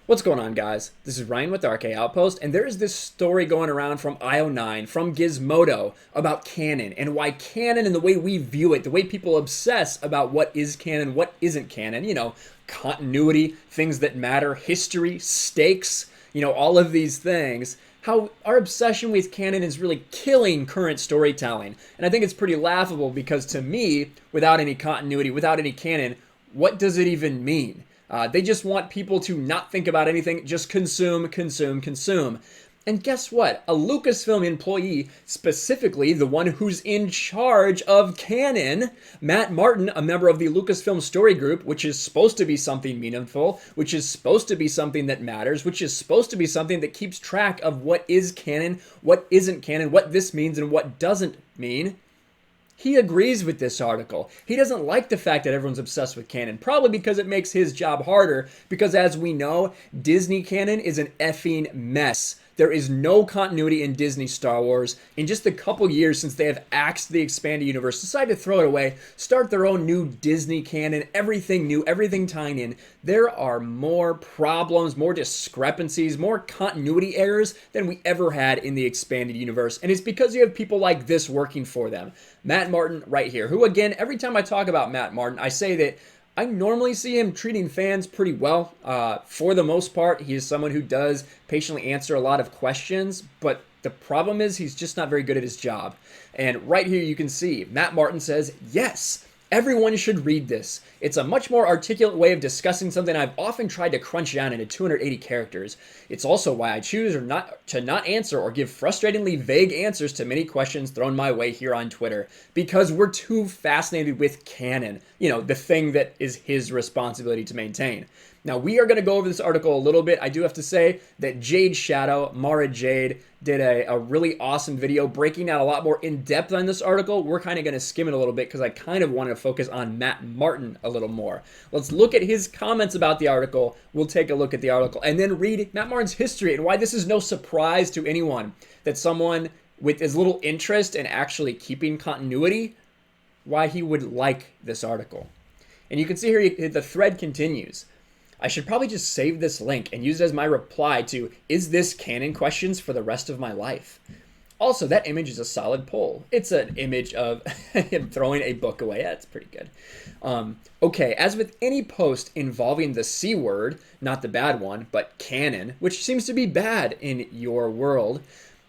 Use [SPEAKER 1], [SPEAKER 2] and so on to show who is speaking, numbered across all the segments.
[SPEAKER 1] What's going on, guys? This is Ryan with RK Outpost, and there is this story going around from IO9, from Gizmodo, about canon, and why canon and the way we view it, the way people obsess about what is canon, what isn't canon, continuity, things that matter, history, stakes, all of these things, how our obsession with canon is really killing current storytelling. And I think it's pretty laughable because to me, without any continuity, without any canon, what does it even mean? They just want people to not think about anything, just consume, consume, consume. And guess what? A Lucasfilm employee, specifically the one who's in charge of Canon, Matt Martin, a member of the Lucasfilm Story Group, which is supposed to be something meaningful, which is supposed to be something that matters, which is supposed to be something that keeps track of what is canon, what isn't canon, what this means, and what doesn't mean. He agrees with this article. He doesn't like the fact that everyone's obsessed with canon, probably because it makes his job harder, because as we know, Disney canon is an effing mess. There is no continuity in Disney Star Wars. In just a couple years since they have axed the expanded universe, decided to throw it away, start their own new Disney canon, everything new, everything tying in, there are more problems, more discrepancies, more continuity errors than we ever had in the expanded universe. And it's because you have people like this working for them. Matt Martin right here, who again, every time I talk about Matt Martin, I say that I normally see him treating fans pretty well. For the most part, he is someone who does patiently answer a lot of questions, but the problem is he's just not very good at his job. And right here you can see Matt Martin says, yes, everyone should read this. It's a much more articulate way of discussing something I've often tried to crunch down into 280 characters. It's also why I choose to not answer or give frustratingly vague answers to many questions thrown my way here on Twitter, because we're too fascinated with canon, the thing that is his responsibility to maintain. Now, we are going to go over this article a little bit. I do have to say that Jade Shadow, Mara Jade, did a really awesome video breaking out a lot more in depth on this article. We're kind of going to skim it a little bit because I kind of want to focus on Matt Martin a little more. Let's look at his comments about the article. We'll take a look at the article and then read Matt Martin's history and why this is no surprise to anyone that someone with as little interest in actually keeping continuity, why he would like this article. And you can see here the thread continues. I should probably just save this link and use it as my reply to "Is this canon?" questions for the rest of my life. Also, that image is a solid poll. It's an image of him throwing a book away. That's pretty good. Okay, as with any post involving the C word, not the bad one, but canon, which seems to be bad in your world,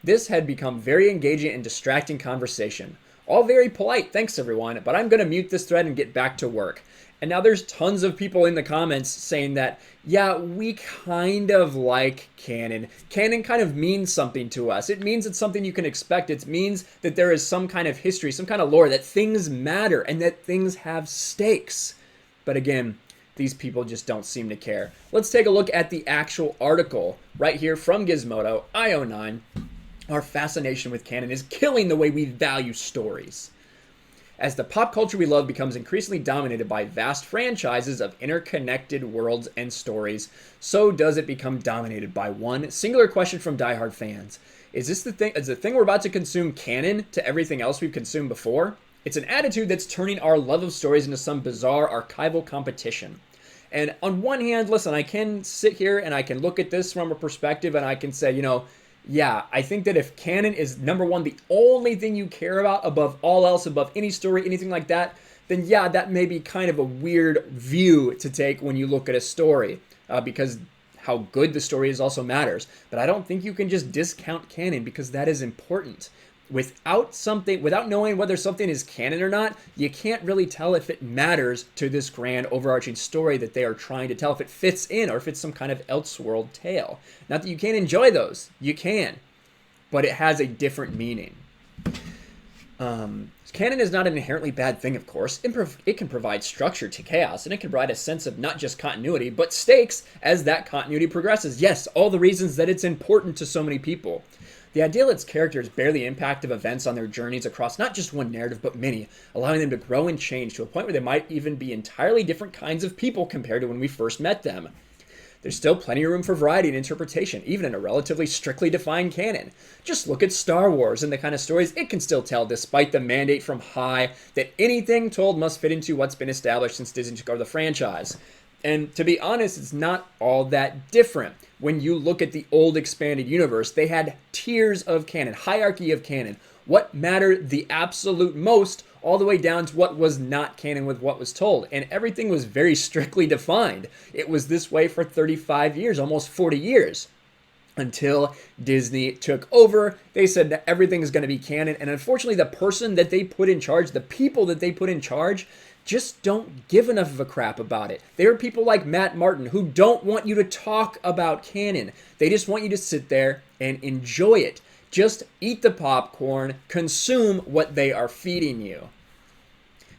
[SPEAKER 1] this had become very engaging and distracting conversation. All very polite, thanks everyone, but I'm going to mute this thread and get back to work. And now there's tons of people in the comments saying that, yeah, we kind of like canon. Canon kind of means something to us. It means it's something you can expect. It means that there is some kind of history, some kind of lore, that things matter and that things have stakes. But again, these people just don't seem to care. Let's take a look at the actual article right here from Gizmodo, IO9. Our fascination with canon is killing the way we value stories. As the pop culture we love becomes increasingly dominated by vast franchises of interconnected worlds and stories, so does it become dominated by one singular question from diehard fans. Is the thing we're about to consume canon to everything else we've consumed before? It's an attitude that's turning our love of stories into some bizarre archival competition. And on one hand, listen, I can sit here and I can look at this from a perspective and I can say, yeah, I think that if canon is, number one, the only thing you care about above all else, above any story, anything like that, then yeah, that may be kind of a weird view to take when you look at a story, because how good the story is also matters. But I don't think you can just discount canon, because that is important. Without knowing whether something is canon or not, you can't really tell if it matters to this grand overarching story that they are trying to tell, if it fits in or if it's some kind of Elseworld tale. Not that you can't enjoy those, you can, but it has a different meaning. Canon is not an inherently bad thing, of course. It can provide structure to chaos, and it can provide a sense of not just continuity, but stakes as that continuity progresses. Yes, all the reasons that it's important to so many people. The idea lets characters bear the impact of events on their journeys across not just one narrative, but many, allowing them to grow and change to a point where they might even be entirely different kinds of people compared to when we first met them. There's still plenty of room for variety and interpretation, even in a relatively strictly defined canon. Just look at Star Wars and the kind of stories it can still tell, despite the mandate from high that anything told must fit into what's been established since Disney took over the franchise. And to be honest, it's not all that different. When you look at the old expanded universe, they had tiers of canon, hierarchy of canon. What mattered the absolute most, all the way down to what was not canon with what was told. And everything was very strictly defined. It was this way for 35 years, almost 40 years. Until Disney took over, they said that everything is going to be canon. And unfortunately, the person that they put in charge, the people that they put in charge, just don't give enough of a crap about it. There are people like Matt Martin who don't want you to talk about canon. They just want you to sit there and enjoy it. Just eat the popcorn, consume what they are feeding you.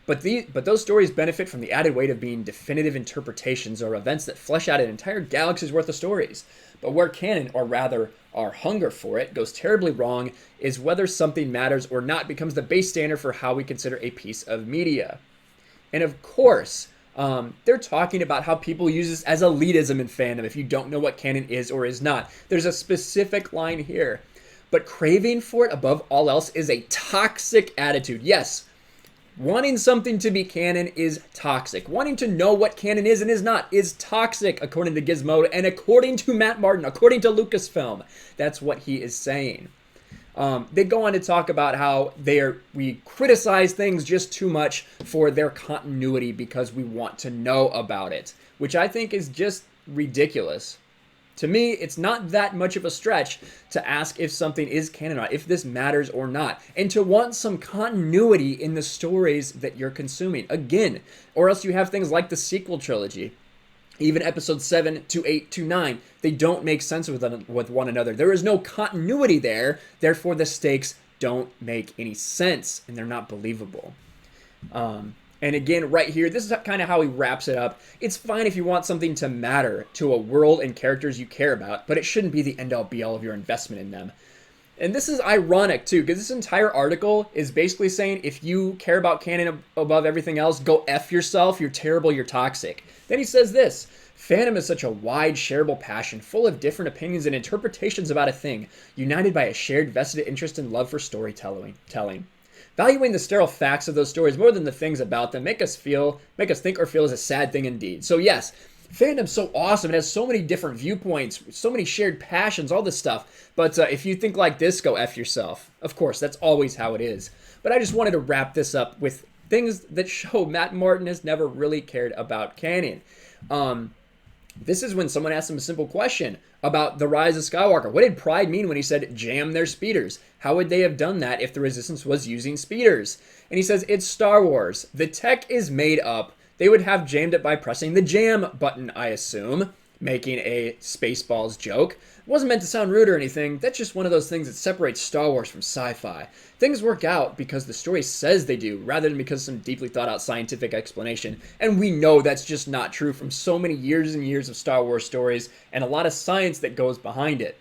[SPEAKER 1] But those stories benefit from the added weight of being definitive interpretations or events that flesh out an entire galaxy's worth of stories. But where canon, or rather our hunger for it, goes terribly wrong is whether something matters or not becomes the base standard for how we consider a piece of media. And of course, they're talking about how people use this as elitism in fandom if you don't know what canon is or is not. There's a specific line here. But craving for it above all else is a toxic attitude. Yes, wanting something to be canon is toxic. Wanting to know what canon is and is not is toxic, according to Gizmodo and according to Matt Martin, according to Lucasfilm. That's what he is saying. They go on to talk about how we criticize things just too much for their continuity because we want to know about it, which I think is just ridiculous. To me, it's not that much of a stretch to ask if something is canon or not, if this matters or not, and to want some continuity in the stories that you're consuming. Again, or else you have things like the sequel trilogy. Even episodes 7 to 8 to 9, they don't make sense with one another. There is no continuity there, therefore the stakes don't make any sense, and they're not believable. And again, right here, this is kind of how he wraps it up. It's fine if you want something to matter to a world and characters you care about, but it shouldn't be the end-all be-all of your investment in them. And this is ironic, too, because this entire article is basically saying if you care about canon above everything else, go F yourself, you're terrible, you're toxic. Then he says this: fandom is such a wide, shareable passion, full of different opinions and interpretations about a thing, united by a shared vested interest and love for storytelling. Valuing the sterile facts of those stories more than the things about them make us think or feel is a sad thing indeed. So yes, fandom's so awesome. It has so many different viewpoints, so many shared passions, all this stuff. But if you think like this, go F yourself. Of course, that's always how it is. But I just wanted to wrap this up with things that show Matt Martin has never really cared about canon. This is when someone asked him a simple question about the rise of Skywalker. What did Pride mean when he said jam their speeders? How would they have done that if the Resistance was using speeders? And he says, it's Star Wars. The tech is made up. They would have jammed it by pressing the jam button, I assume, making a Spaceballs joke. It wasn't meant to sound rude or anything. That's just one of those things that separates Star Wars from sci-fi. Things work out because the story says they do, rather than because of some deeply thought out scientific explanation. And we know that's just not true from so many years and years of Star Wars stories and a lot of science that goes behind it.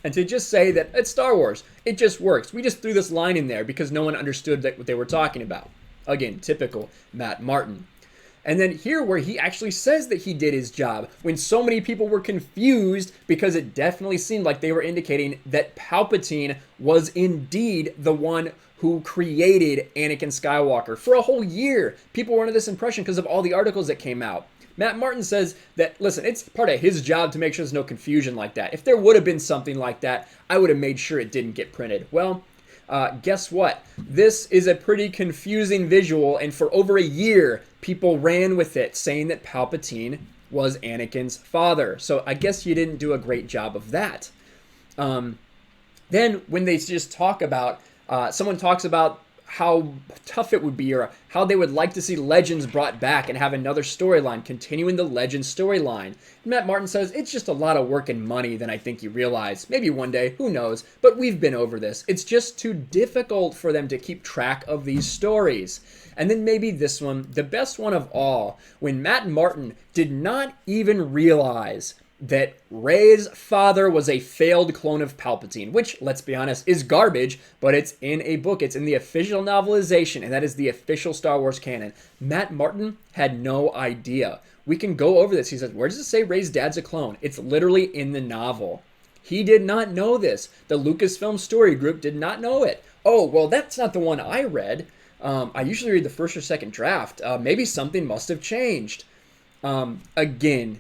[SPEAKER 1] And to just say that it's Star Wars, it just works. We just threw this line in there because no one understood what they were talking about. Again, typical Matt Martin. And then here where he actually says that he did his job, when so many people were confused because it definitely seemed like they were indicating that Palpatine was indeed the one who created Anakin Skywalker. For a whole year, people were under this impression because of all the articles that came out. Matt Martin says that, listen, it's part of his job to make sure there's no confusion like that. If there would have been something like that, I would have made sure it didn't get printed. Well, guess what? This is a pretty confusing visual, and for over a year, people ran with it, saying that Palpatine was Anakin's father. So I guess you didn't do a great job of that. Then when they just talk about, someone talks about how tough it would be or how they would like to see Legends brought back and have another storyline, continuing the Legends storyline. Matt Martin says, it's just a lot of work and money than I think you realize. Maybe one day, who knows, but we've been over this. It's just too difficult for them to keep track of these stories. And then maybe this one, the best one of all, when Matt Martin did not even realize that Rey's father was a failed clone of Palpatine, which, let's be honest, is garbage, but it's in a book. It's in the official novelization, and that is the official Star Wars canon. Matt Martin had no idea. We can go over this. He says, where does it say Rey's dad's a clone? It's literally in the novel. He did not know this. The Lucasfilm Story Group did not know it. Oh, well, that's not the one I read. I usually read the first or second draft. Maybe something must have changed. Again,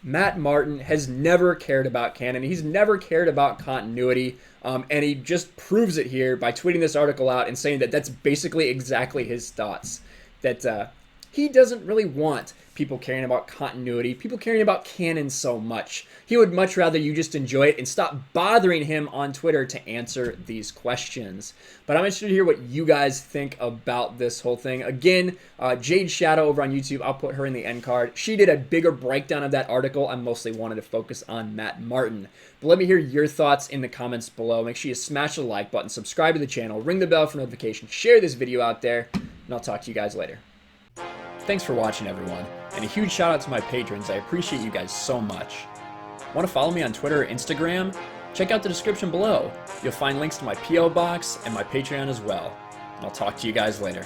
[SPEAKER 1] Matt Martin has never cared about canon. He's never cared about continuity. And he just proves it here by tweeting this article out and saying that that's basically exactly his thoughts. That he doesn't really want people caring about continuity, people caring about canon so much. He would much rather you just enjoy it and stop bothering him on Twitter to answer these questions. But I'm interested to hear what you guys think about this whole thing. Again, Jade Shadow over on YouTube, I'll put her in the end card. She did a bigger breakdown of that article. I mostly wanted to focus on Matt Martin. But let me hear your thoughts in the comments below. Make sure you smash the like button, subscribe to the channel, ring the bell for notifications, share this video out there, and I'll talk to you guys later. Thanks for watching, everyone, and a huge shout out to my patrons. I appreciate you guys so much. Want to follow me on Twitter or Instagram? Check out the description below. You'll find links to my P.O. box and my Patreon as well. And I'll talk to you guys later.